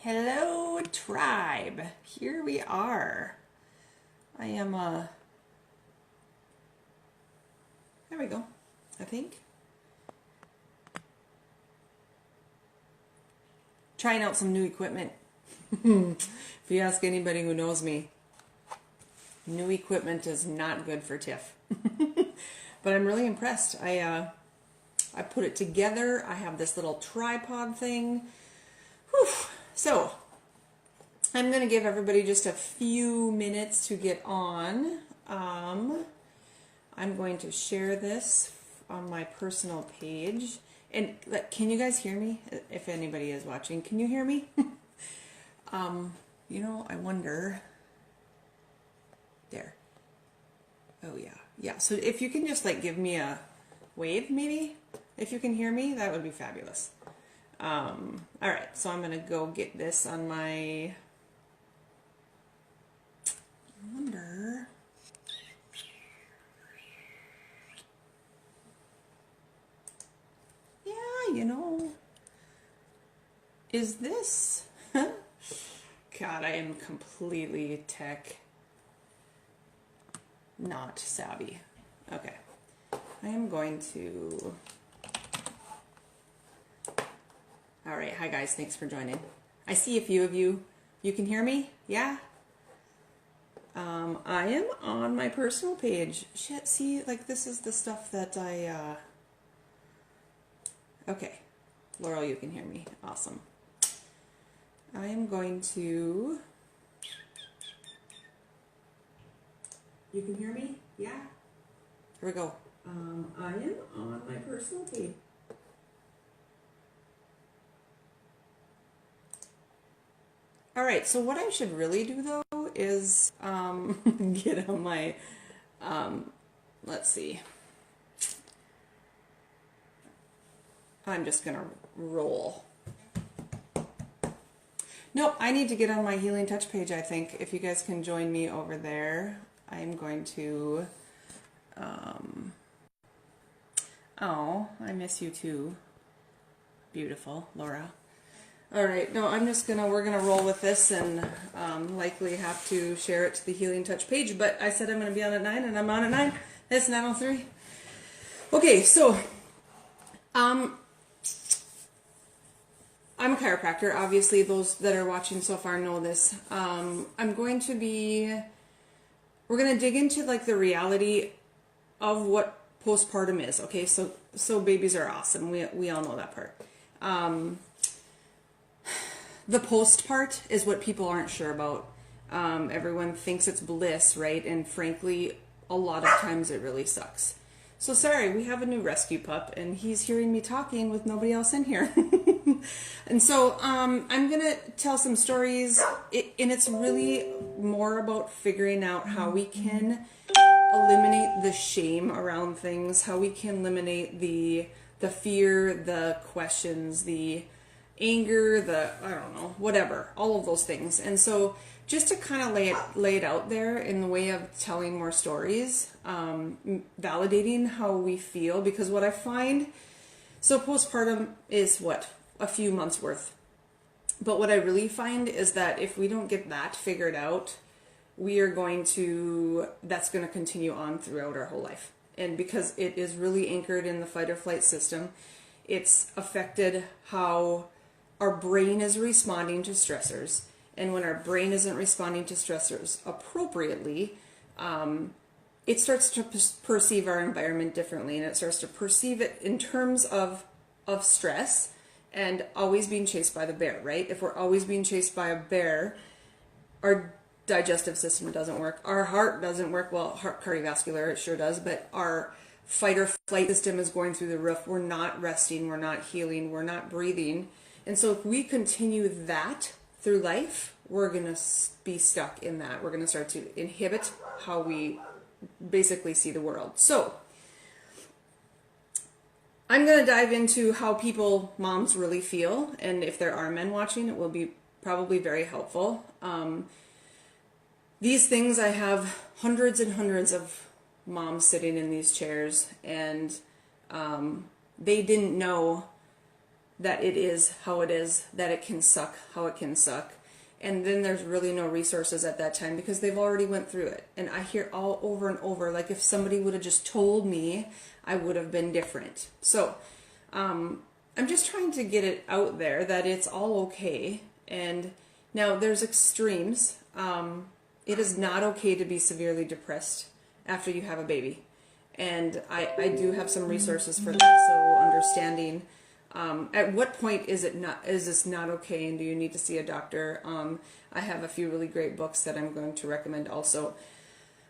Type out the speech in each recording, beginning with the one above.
Hello, tribe. Here we are. I am, there we go, I think. Trying out some new equipment. If you ask anybody who knows me, new equipment is not good for Tiff. But I'm really impressed. I put it together. I have this little tripod thing. Whew. So, I'm going to give everybody just a few minutes to get on. I'm going to share this on my personal page. And can you guys hear me? If anybody is watching, can you hear me? I wonder. There. Oh, yeah. Yeah, so if you can just give me a wave, maybe, if you can hear me, that would be fabulous. All right, so I'm going to go get this on my, I wonder, yeah, is this, God, I am completely tech not savvy. Okay, I am going to, all right, hi guys, thanks for joining. I see a few of you. You can hear me? Yeah? I am on my personal page. Shit, see, this is the stuff that okay. Laurel, you can hear me. Awesome. I am going to... You can hear me? Yeah? Here we go. I am on my personal page. All right, so what I should really do though is get on my, let's see. I'm just gonna roll. Nope, I need to get on my Healing Touch page, I think. If you guys can join me over there, I'm going to, oh, I miss you too. Beautiful, Laura. All right, no, we're gonna roll with this and likely have to share it to the Healing Touch page, but I said I'm gonna be on at 9 and I'm on at 9. It's 9:03. Okay, so, I'm a chiropractor. Obviously, those that are watching so far know this. We're gonna dig into the reality of what postpartum is, okay? So babies are awesome. We all know that part. The post part is what people aren't sure about. Everyone thinks it's bliss, right? And frankly, a lot of times it really sucks. So sorry, we have a new rescue pup, and he's hearing me talking with nobody else in here. And so I'm going to tell some stories, and it's really more about figuring out how we can eliminate the shame around things, how we can eliminate the fear, the questions, the anger, I don't know, whatever, all of those things. And so just to kind of lay it out there in the way of telling more stories, validating how we feel, because what I find, so postpartum is a few months worth. But what I really find is that if we don't get that figured out, that's going to continue on throughout our whole life. And because it is really anchored in the fight or flight system, it's affected how our brain is responding to stressors. And when our brain isn't responding to stressors appropriately, it starts to perceive our environment differently, and it starts to perceive it in terms of stress and always being chased by the bear, right? If we're always being chased by a bear, our digestive system doesn't work. Our heart doesn't work. Well, heart cardiovascular, it sure does, but our fight or flight system is going through the roof. We're not resting. We're not healing. We're not breathing. And so if we continue that through life, we're going to be stuck in that. We're going to start to inhibit how we basically see the world. So I'm going to dive into how moms really feel. And if there are men watching, it will be probably very helpful. These things, I have hundreds and hundreds of moms sitting in these chairs, and they didn't know that it is how it is, that it can suck how it can suck. And then there's really no resources at that time because they've already went through it. And I hear all over and over, like if somebody would have just told me, I would have been different. So I'm just trying to get it out there that it's all okay. And now there's extremes. It is not okay to be severely depressed after you have a baby. And I do have some resources for that. So understanding at what point is this not okay, and do you need to see a doctor? I have a few really great books that I'm going to recommend also.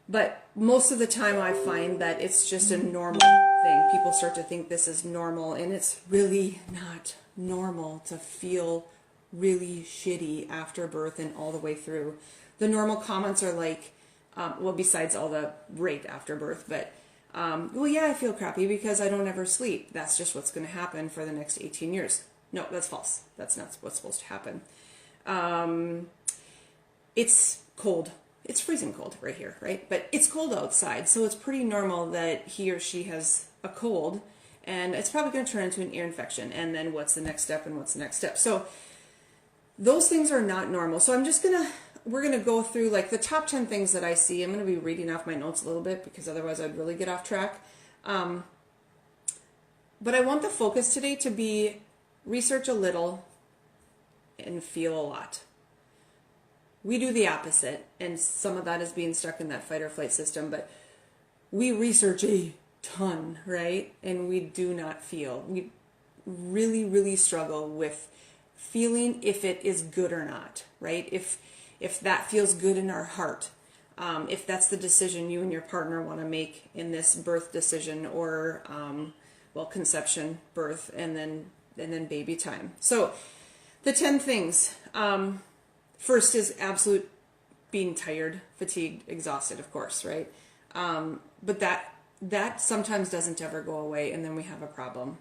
But most of the time I find that it's just a normal thing. People start to think this is normal, and it's really not normal to feel really shitty after birth and all the way through. The normal comments are like, well, besides all the right after birth, but well, yeah, I feel crappy because I don't ever sleep. That's just what's going to happen for the next 18 years. No, that's false. That's not what's supposed to happen. It's cold. It's freezing cold right here, right? But it's cold outside, so it's pretty normal that he or she has a cold, and it's probably going to turn into an ear infection. And then what's the next step and what's the next step? So those things are not normal. So we're going to go through like the top 10 things that I see. I'm going to be reading off my notes a little bit because otherwise I'd really get off track. But I want the focus today to be research a little and feel a lot. We do the opposite, and some of that is being stuck in that fight or flight system, but we research a ton, right? And we do not feel. We really, really struggle with feeling if it is good or not, right? If that feels good in our heart, if that's the decision you and your partner want to make in this birth decision or, conception, birth, and then baby time. So the 10 things, first is absolute being tired, fatigued, exhausted, of course, right? But that sometimes doesn't ever go away, and then we have a problem.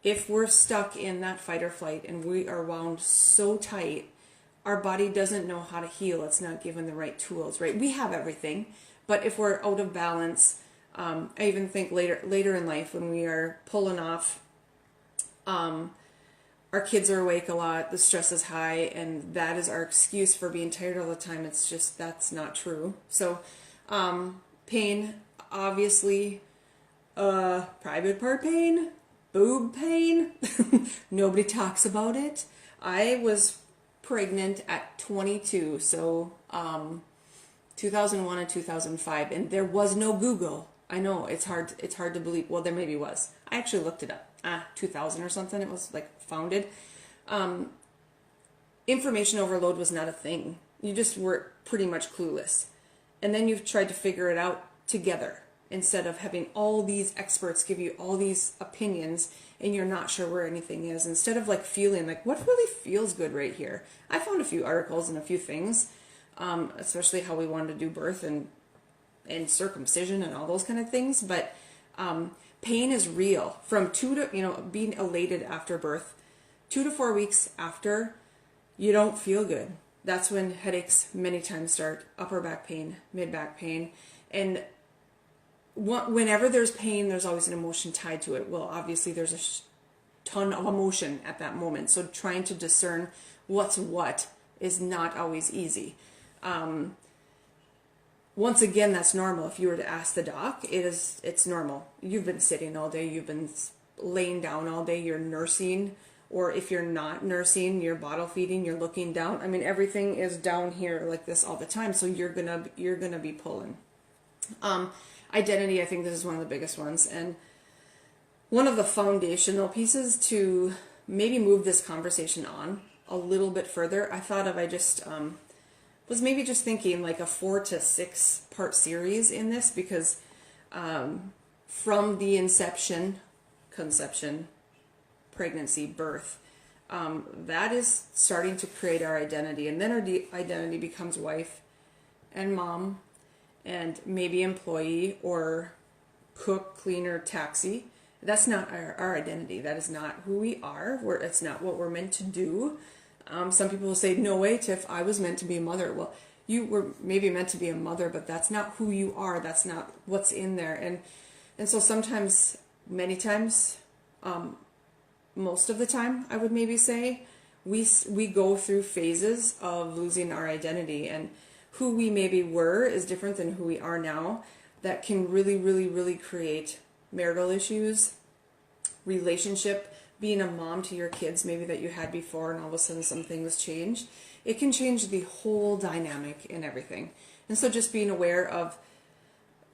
If we're stuck in that fight or flight and we are wound so tight, our body doesn't know how to heal. It's not given the right tools, right? We have everything, but if we're out of balance, I even think later in life when we are pulling off, our kids are awake a lot, the stress is high, and that is our excuse for being tired all the time. It's just, that's not true. So, pain, obviously, private part pain, boob pain, nobody talks about it. I was pregnant at 22, so 2001 and 2005, and there was no Google. I know it's hard to believe. Well, there maybe was. I actually looked it up. 2000 or something. It was like founded. Information overload was not a thing. You just were pretty much clueless, and then you've tried to figure it out together instead of having all these experts give you all these opinions and you're not sure where anything is. Instead of like feeling like what really feels good right here. I found a few articles and a few things, especially how we wanted to do birth and circumcision and all those kind of things. But pain is real from being elated after birth, 2 to 4 weeks after, you don't feel good. That's when headaches many times start, upper back pain, mid back pain, and whenever there's pain, there's always an emotion tied to it. Well, obviously there's a ton of emotion at that moment. So trying to discern what's what is not always easy. Once again, that's normal. If you were to ask the doc, it's normal. You've been sitting all day. You've been laying down all day. You're nursing. Or if you're not nursing, you're bottle feeding, you're looking down. I mean, everything is down here like this all the time. So you're gonna be pulling. Identity, I think this is one of the biggest ones, and one of the foundational pieces to maybe move this conversation on a little bit further. I thought of, was maybe just thinking like a 4 to 6 part series in this, because from the inception, conception, pregnancy, birth, that is starting to create our identity, and then our identity becomes wife and mom and maybe employee or cook, cleaner, taxi. That's not our identity. That is not who we are. It's not what we're meant to do. Some people will say, no way, Tiff, I was meant to be a mother. Well, you were maybe meant to be a mother, but that's not who you are. That's not what's in there. And so sometimes, many times, most of the time, I would maybe say, we go through phases of losing our identity, and who we maybe were is different than who we are now. That can really, really, really create marital issues, relationship, being a mom to your kids maybe that you had before, and all of a sudden some things change. It can change the whole dynamic and everything. And so just being aware of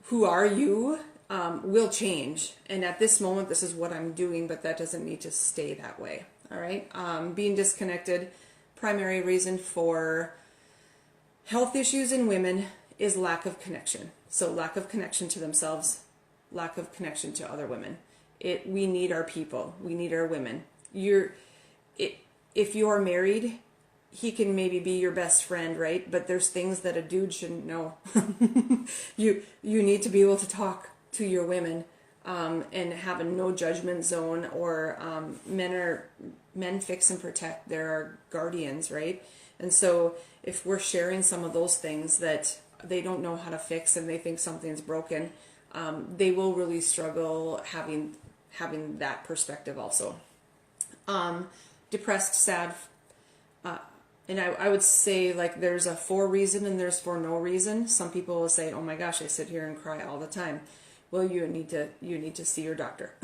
who are you will change. And at this moment, this is what I'm doing, but that doesn't need to stay that way. All right. Being disconnected, primary reason for health issues in women is lack of connection. So lack of connection to themselves, lack of connection to other women. We need our people. We need our women. If you're married, he can maybe be your best friend, right? But there's things that a dude shouldn't know. You need to be able to talk to your women and have a no judgment zone, or men fix and protect. There are guardians, right? And so if we're sharing some of those things that they don't know how to fix and they think something's broken, they will really struggle having that perspective also. Depressed, sad, and I would say, like, there's a for reason and there's for no reason. Some people will say, oh my gosh, I sit here and cry all the time. Well, you need to see your doctor.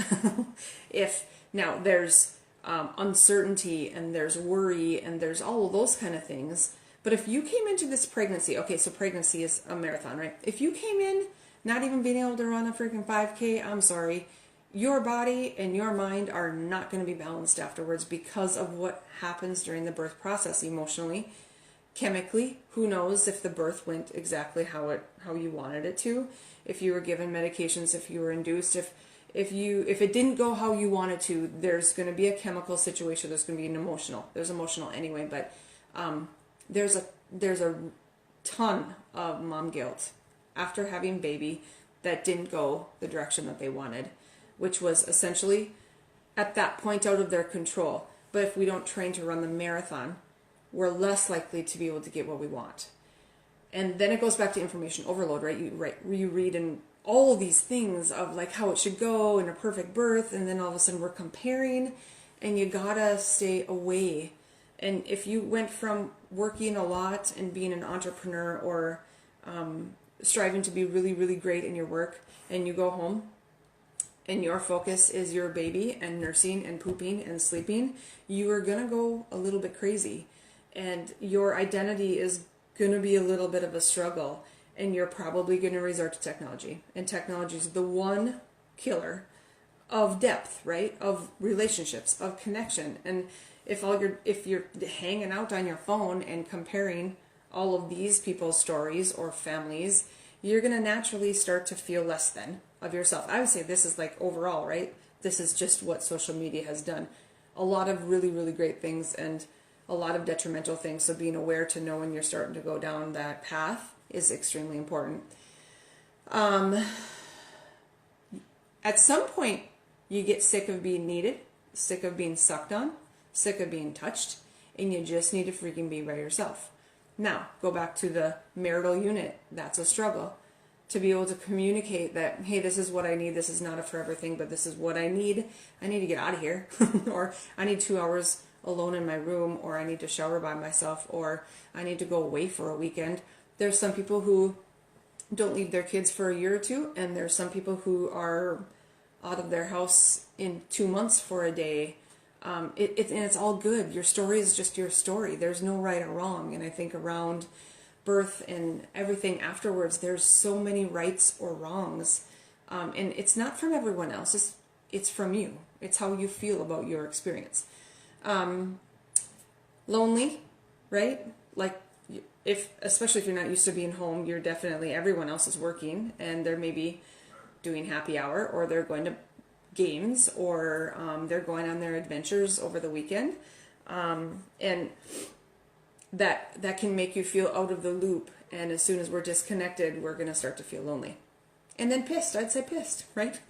If now there's uncertainty and there's worry and there's all of those kind of things. But if you came into this pregnancy, okay, so pregnancy is a marathon, right? If you came in not even being able to run a freaking 5K, I'm sorry, your body and your mind are not going to be balanced afterwards because of what happens during the birth process, emotionally, chemically. Who knows if the birth went exactly how you wanted it to, if you were given medications, if you were induced, if it didn't go how you wanted to, there's going to be a chemical situation, there's going to be an emotional. There's emotional anyway, but there's a ton of mom guilt after having baby that didn't go the direction that they wanted, which was essentially at that point out of their control. But if we don't train to run the marathon, we're less likely to be able to get what we want. And then it goes back to information overload, right? You read in all these things of like how it should go in a perfect birth, and then all of a sudden we're comparing, and you gotta stay away. And if you went from working a lot and being an entrepreneur, or striving to be really, really great in your work, and you go home and your focus is your baby and nursing and pooping and sleeping, you are going to go a little bit crazy. And your identity is going to be a little bit of a struggle. And you're probably going to resort to technology. And technology is the one killer of depth, right? Of relationships, of connection. And if you're hanging out on your phone and comparing all of these people's stories or families, you're going to naturally start to feel less than of yourself. I would say this is like overall, right? This is just what social media has done. A lot of really, really great things and a lot of detrimental things. So being aware to know when you're starting to go down that path is extremely important. At some point, you get sick of being needed, sick of being sucked on, sick of being touched, and you just need to freaking be by yourself. Now, go back to the marital unit. That's a struggle. To be able to communicate that, hey, this is what I need. This is not a forever thing, but this is what I need. I need to get out of here. Or I need 2 hours alone in my room, or I need to shower by myself, or I need to go away for a weekend. There's some people who don't leave their kids for a year or two, and there's some people who are out of their house in 2 months for a day. And it's all good. Your story is just your story. There's no right or wrong. And I think around birth and everything afterwards, there's so many rights or wrongs. And it's not from everyone else. It's from you. It's how you feel about your experience. Lonely, right? Like, especially if you're not used to being home, everyone else is working, and they're maybe doing happy hour, or they're going to games, or they're going on their adventures over the weekend, and that can make you feel out of the loop. And as soon as we're disconnected, we're going to start to feel lonely. And then pissed. I'd say pissed, right?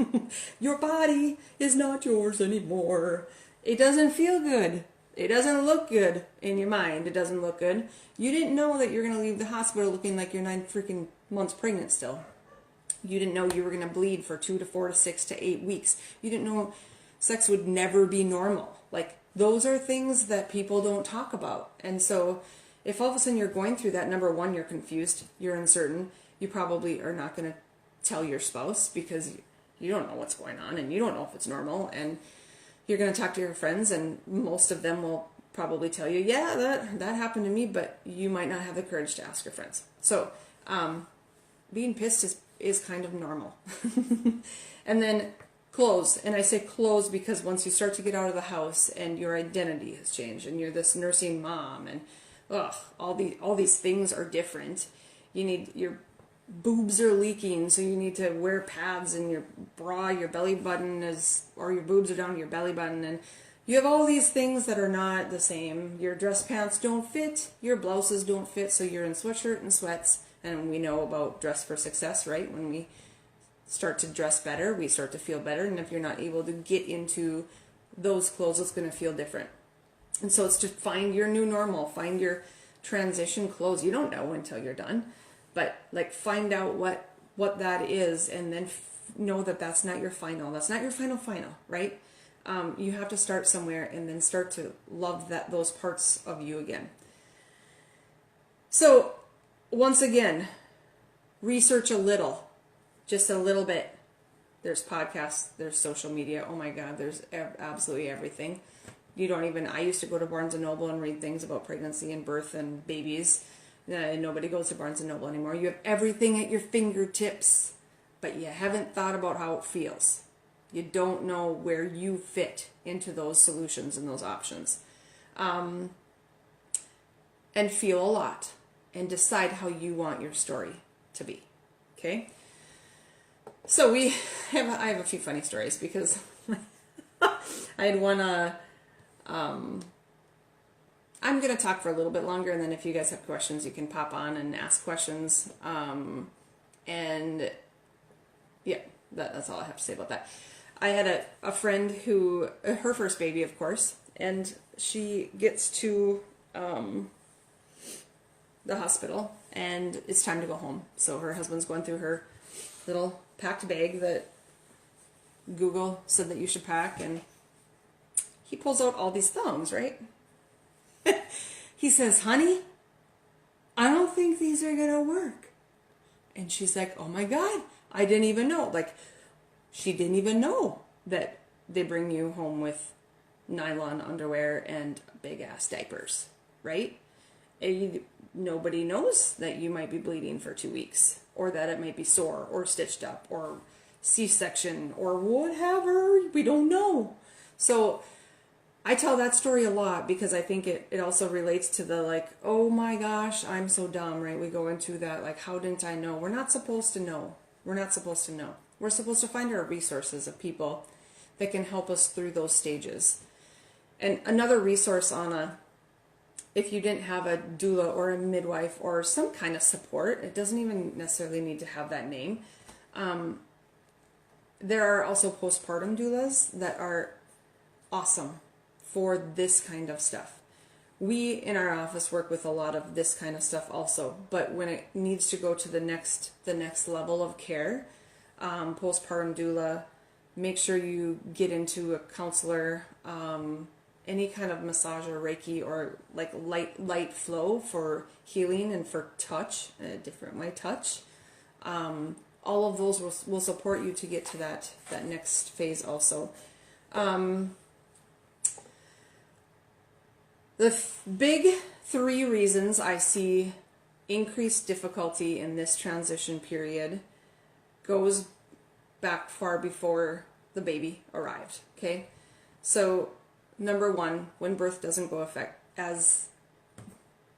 Your body is not yours anymore. It doesn't feel good. It doesn't look good in your mind. It doesn't look good. You didn't know that you're going to leave the hospital looking like you're 9 freaking months pregnant still. You didn't know you were going to bleed for 2 to 4 to 6 to 8 weeks. You didn't know sex would never be normal. Like, those are things that people don't talk about. And so if all of a sudden you're going through that, number one, you're confused, you're uncertain, you probably are not going to tell your spouse because you don't know what's going on and you don't know if it's normal, and you're going to talk to your friends, and most of them will probably tell you, yeah, that happened to me, but you might not have the courage to ask your friends. So being pissed is kind of normal. And then clothes, and I say clothes because once you start to get out of the house and your identity has changed and you're this nursing mom and all these things are different. Your boobs are leaking, so you need to wear pads in your bra, your belly button or your boobs are down to your belly button, and you have all these things that are not the same. Your dress pants don't fit, your blouses don't fit, so you're in sweatshirt and sweats, and we know about dress for success, right? When we start to dress better, we start to feel better, and if you're not able to get into those clothes, it's going to feel different. And so it's to find your new normal, find your transition clothes. You don't know until you're done, but like find out what that is, and then know that that's not your final. That's not your final, right? You have to start somewhere and then start to love those parts of you again. So once again, research a little, just a little bit. There's podcasts, there's social media. Oh my God, there's absolutely everything. I used to go to Barnes & Noble and read things about pregnancy and birth and babies. Nobody goes to Barnes & Noble anymore. You have everything at your fingertips, but you haven't thought about how it feels. You don't know where you fit into those solutions and those options. And feel a lot and decide how you want your story to be. Okay? So I have a few funny stories because I had one, I'm going to talk for a little bit longer, and then if you guys have questions, you can pop on and ask questions. And yeah, that's all I have to say about that. I had a friend who, her first baby, of course, and she gets to the hospital, and it's time to go home. So her husband's going through her little packed bag that Google said that you should pack, and he pulls out all these thongs, right? He says, honey, I don't think these are going to work. And she's like, oh my God, I didn't even know. Like, she didn't even know that they bring you home with nylon underwear and big ass diapers, right? Nobody knows that you might be bleeding for 2 weeks, or that it might be sore or stitched up or C-section or whatever. We don't know. So I tell that story a lot because I think it also relates to the like, oh my gosh, I'm so dumb, right? We go into that like, how didn't I know? We're not supposed to know. We're not supposed to know. We're supposed to find our resources of people that can help us through those stages. And another resource if you didn't have a doula or a midwife or some kind of support, it doesn't even necessarily need to have that name. There are also postpartum doulas that are awesome for this kind of stuff. We in our office work with a lot of this kind of stuff also, but when it needs to go to the next level of care, postpartum doula, make sure you get into a counselor, any kind of massage or Reiki or like light flow for healing and for touch, a different way touch. All of those will support you to get to that next phase also. The big 3 reasons I see increased difficulty in this transition period goes back far before the baby arrived, okay? So, number 1, when birth doesn't go as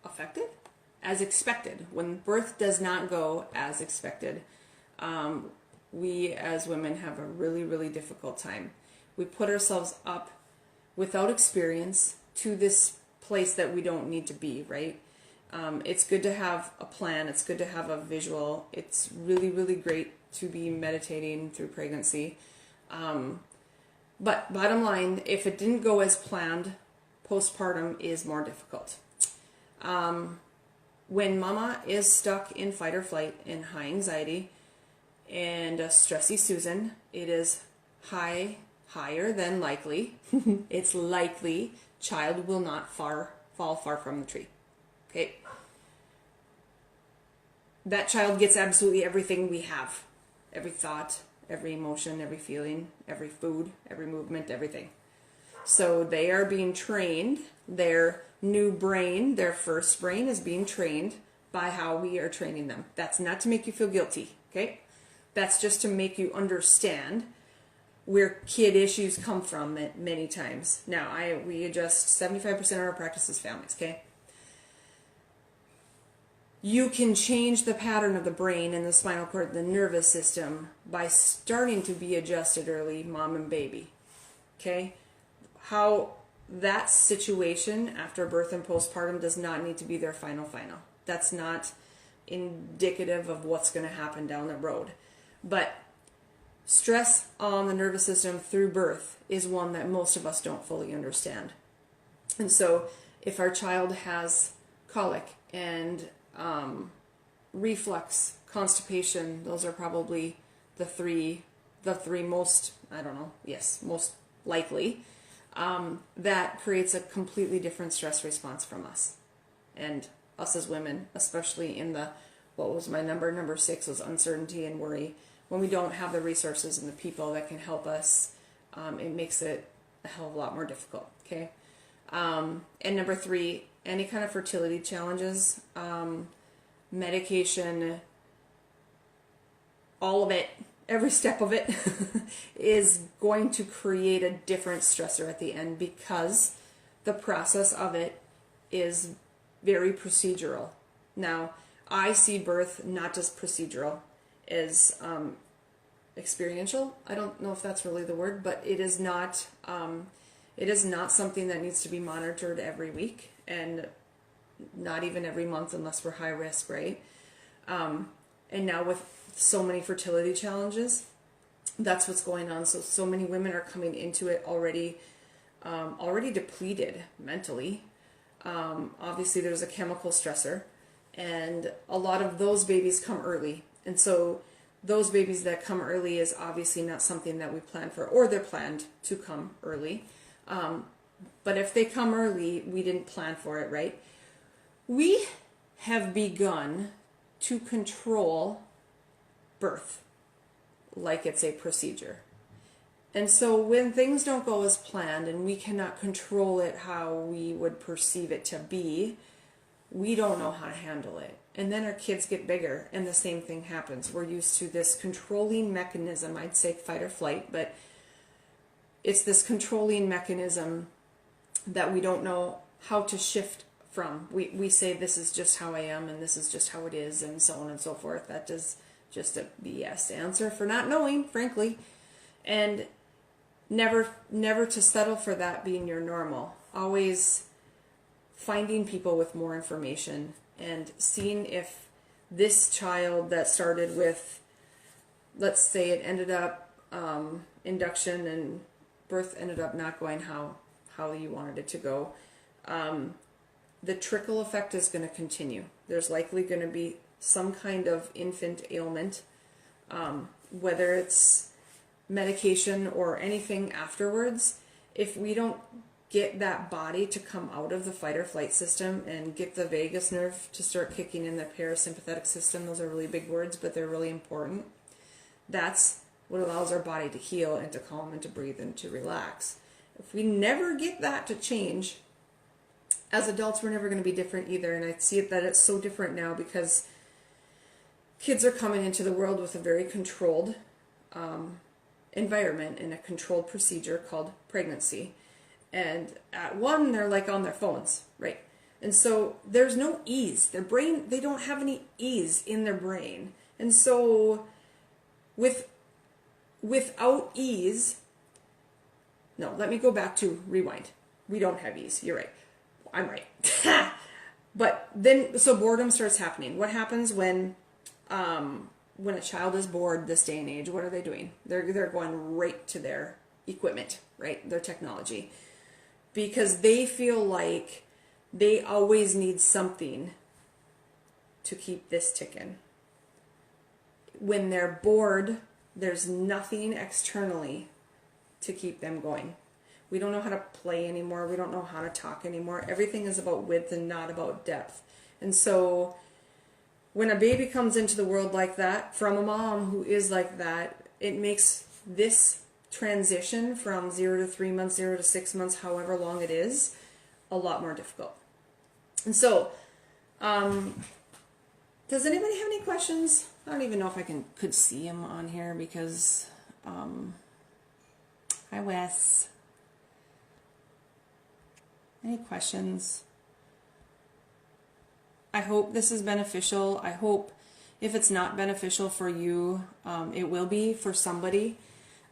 expected. When birth does not go as expected, we as women have a really, really difficult time. We put ourselves up without experience to this place that we don't need to be, right? It's good to have a plan. It's good to have a visual. It's really, really great to be meditating through pregnancy. But bottom line, if it didn't go as planned, postpartum is more difficult. When mama is stuck in fight or flight and high anxiety and a stressy Susan, it is high higher than likely, it's likely child will not fall far from the tree. Okay? That child gets absolutely everything we have. Every thought, every emotion, every feeling, every food, every movement, everything. So they are being trained. Their new brain, their first brain, is being trained by how we are training them. That's not to make you feel guilty, okay? That's just to make you understand where kid issues come from many times. Now, we adjust 75% of our practice as families, okay? You can change the pattern of the brain and the spinal cord and the nervous system by starting to be adjusted early, mom and baby, okay? How that situation after birth and postpartum does not need to be their final. That's not indicative of what's going to happen down the road. But stress on the nervous system through birth is one that most of us don't fully understand. And so if our child has colic and reflux, constipation, those are probably the three most, most likely. That creates a completely different stress response from us. And us as women, especially in what was my number 6 was uncertainty and worry. When we don't have the resources and the people that can help us, it makes it a hell of a lot more difficult, okay? And number 3, any kind of fertility challenges, medication, all of it, every step of it is going to create a different stressor at the end because the process of it is very procedural. Now, I see birth not just procedural, as experiential. I don't know if that's really the word, but it is not something that needs to be monitored every week and not even every month unless we're high risk, right? And now with so many fertility challenges, that's what's going on. So many women are coming into it already depleted mentally. Obviously there's a chemical stressor, and a lot of those babies come early. And so those babies that come early is obviously not something that we plan for, or they're planned to come early. But if they come early, we didn't plan for it, right? We have begun to control birth like it's a procedure. And so when things don't go as planned and we cannot control it how we would perceive it to be, we don't know how to handle it. And then our kids get bigger and the same thing happens. We're used to this controlling mechanism, I'd say fight or flight, but it's this controlling mechanism that we don't know how to shift from. We say this is just how I am and this is just how it is and so on and so forth. That is just a BS answer for not knowing, frankly. And never to settle for that being your normal. Always finding people with more information and seeing if this child that started with, let's say it ended up induction and birth ended up not going how you wanted it to go, the trickle effect is going to continue. There's likely going to be some kind of infant ailment, whether it's medication or anything afterwards. If we don't get that body to come out of the fight or flight system and get the vagus nerve to start kicking in the parasympathetic system, those are really big words, but they're really important. That's what allows our body to heal and to calm and to breathe and to relax. If we never get that to change, as adults, we're never going to be different either. And I see it that it's so different now because kids are coming into the world with a very controlled environment and a controlled procedure called pregnancy. And at 1, they're like on their phones, right? And so there's no ease. Their brain, they don't have any ease in their brain. And so without ease, no, let me go back to rewind. We don't have ease. You're right. I'm right. But then, so boredom starts happening. What happens when a child is bored this day and age? What are they doing? They're going right to their equipment, right? Their technology. Because they feel like they always need something to keep this ticking. When they're bored, there's nothing externally to keep them going. We don't know how to play anymore. We don't know how to talk anymore. Everything is about width and not about depth. And so when a baby comes into the world like that, from a mom who is like that, it makes this transition from 0 to 3 months, 0 to 6 months, however long it is, a lot more difficult. And so, does anybody have any questions? I don't even know if I could see him on here because, hi Wes. Any questions? I hope this is beneficial. I hope if it's not beneficial for you, it will be for somebody.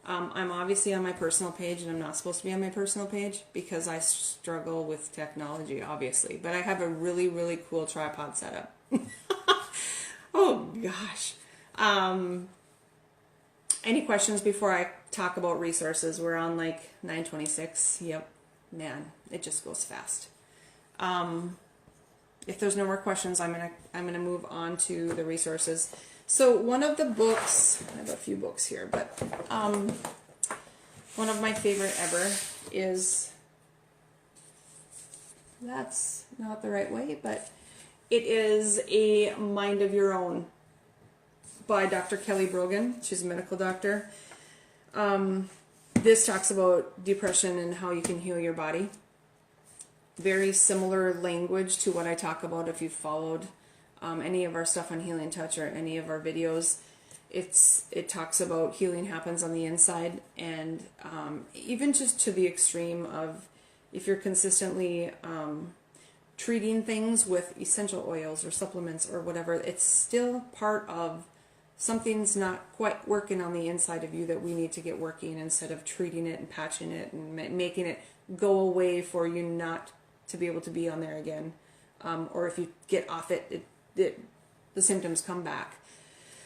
I'm obviously on my personal page, and I'm not supposed to be on my personal page because I struggle with technology, obviously. But I have a really, really cool tripod setup. Oh, gosh. Any questions before I talk about resources? We're on like 9:26. Yep. Man, it just goes fast. If there's no more questions, I'm gonna move on to the resources. So one of the books, I have a few books here, but one of my favorite ever is, that's not the right way, but it is A Mind of Your Own by Dr. Kelly Brogan. She's a medical doctor. This talks about depression and how you can heal your body. Very similar language to what I talk about if you've followed any of our stuff on Healing Touch or any of our videos. It talks about healing happens on the inside, and even just to the extreme of if you're consistently treating things with essential oils or supplements or whatever, it's still part of something's not quite working on the inside of you that we need to get working, instead of treating it and patching it and making it go away for you not to be able to be on there again. Or if you get off it, the symptoms come back.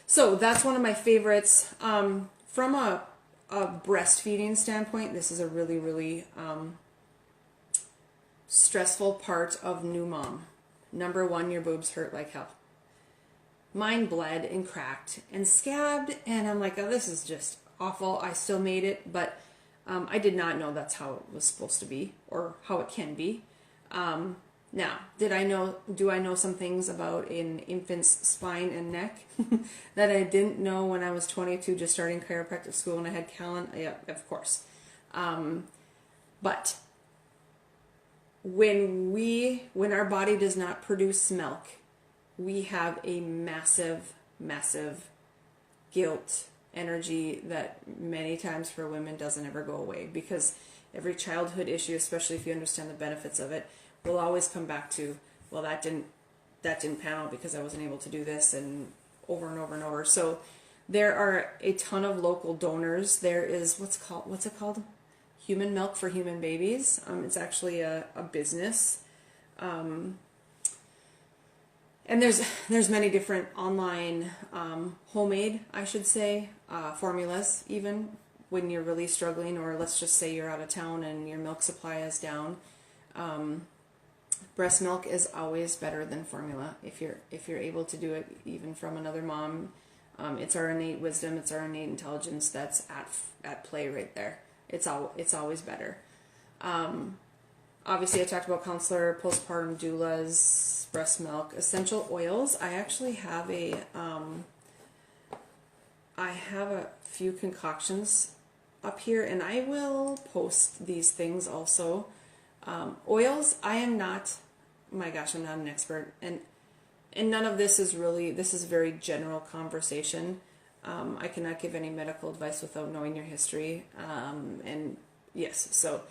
So that's one of my favorites. From a breastfeeding standpoint, this is a really, really stressful part of new mom. Number one, your boobs hurt like hell. Mine bled and cracked and scabbed, and I'm like, oh, this is just awful. I still made it, but I did not know that's how it was supposed to be or how it can be. Now, do I know some things about an infant's spine and neck that I didn't know when I was 22, just starting chiropractic school, and I had Callan? Yeah, of course. But when our body does not produce milk, we have a massive, massive guilt energy that many times for women doesn't ever go away, because every childhood issue, especially if you understand the benefits of it, will always come back to, well, that didn't pan out because I wasn't able to do this, and over and over and over. So there are a ton of local donors. There is what's it called? Human Milk for Human Babies. It's actually a business. And there's many different online homemade, I should say, formulas, even when you're really struggling, or let's just say you're out of town and your milk supply is down. Breast milk is always better than formula if you're able to do it even from another mom. It's our innate wisdom, it's our innate intelligence that's at play right there. It's always better. Obviously, I talked about counselor, postpartum doulas, breast milk, essential oils. I actually have a few concoctions up here, and I will post these things also. Oils, I'm not an expert, and none of this is very general conversation. I cannot give any medical advice without knowing your history, and yes, so,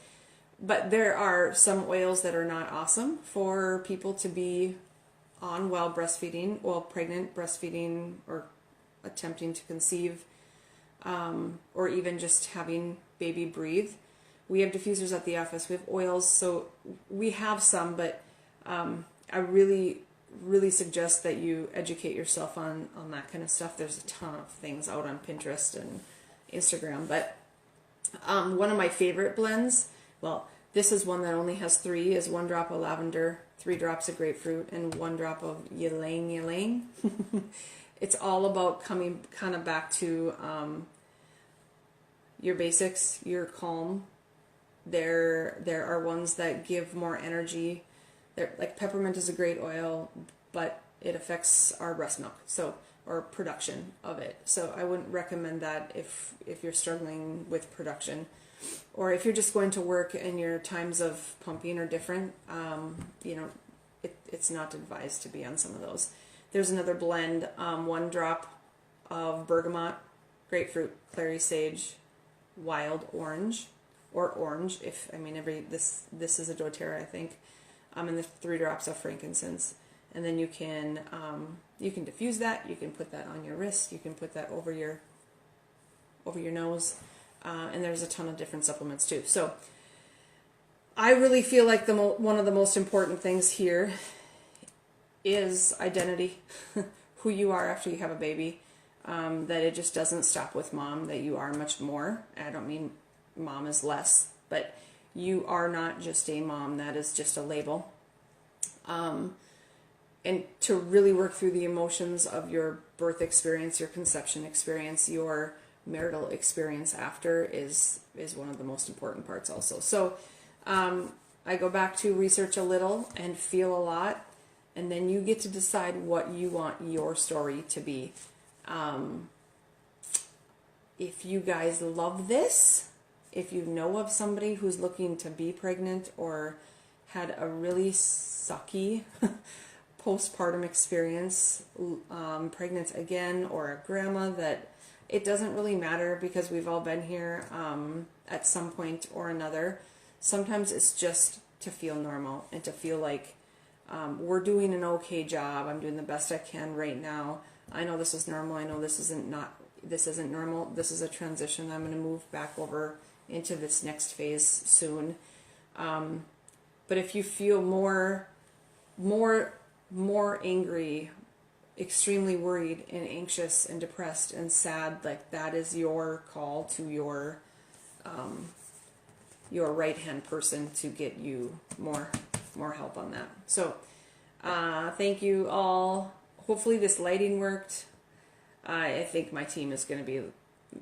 but there are some oils that are not awesome for people to be on while breastfeeding, while pregnant, breastfeeding, or attempting to conceive, or even just having baby breathe. We have diffusers at the office. We have oils, so we have some, but I really, really suggest that you educate yourself on that kind of stuff. There's a ton of things out on Pinterest and Instagram, but one of my favorite blends, well, this is one that only has 3, is 1 drop of lavender, 3 drops of grapefruit, and 1 drop of ylang ylang. It's all about coming kind of back to your basics, your calm. There are ones that give more energy. Like peppermint is a great oil, but it affects our breast milk, so, or production of it. So I wouldn't recommend that if you're struggling with production, or if you're just going to work and your times of pumping are different. It's not advised to be on some of those. There's another blend, 1 drop of bergamot, grapefruit, clary sage, wild orange, or orange. This is a doTERRA, I think. And the 3 drops of frankincense, and then you can diffuse that. You can put that on your wrist. You can put that over your nose, and there's a ton of different supplements too. So I really feel like one of the most important things here is identity, who you are after you have a baby. That it just doesn't stop with mom. That you are much more. I don't mean mom is less, but you are not just a mom. That is just a label. And to really work through the emotions of your birth experience, your conception experience, your marital experience after is one of the most important parts also. So I go back to research a little and feel a lot, and then you get to decide what you want your story to be. If you guys love this, if you know of somebody who's looking to be pregnant or had a really sucky postpartum experience, pregnant again, or a grandma, that it doesn't really matter, because we've all been here at some point or another. Sometimes it's just to feel normal and to feel like we're doing an okay job. I'm doing the best I can right now. I know this is normal. I know this isn't normal. This is a transition. I'm going to move back over into this next phase soon. But if you feel more angry, extremely worried and anxious and depressed and sad, like that is your call to your right-hand person to get you more help on that. So thank you all. Hopefully this lighting worked. I think my team is going to be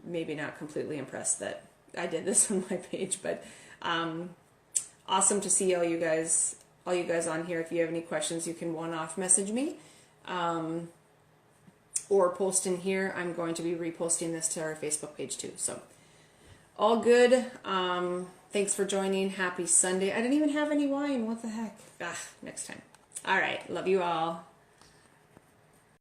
maybe not completely impressed that I did this on my page, but awesome to see all you guys on here. If you have any questions, you can one-off message me or post in here. I'm going to be reposting this to our Facebook page too. So all good. Thanks for joining. Happy Sunday. I didn't even have any wine. What the heck? Next time. All right. Love you all.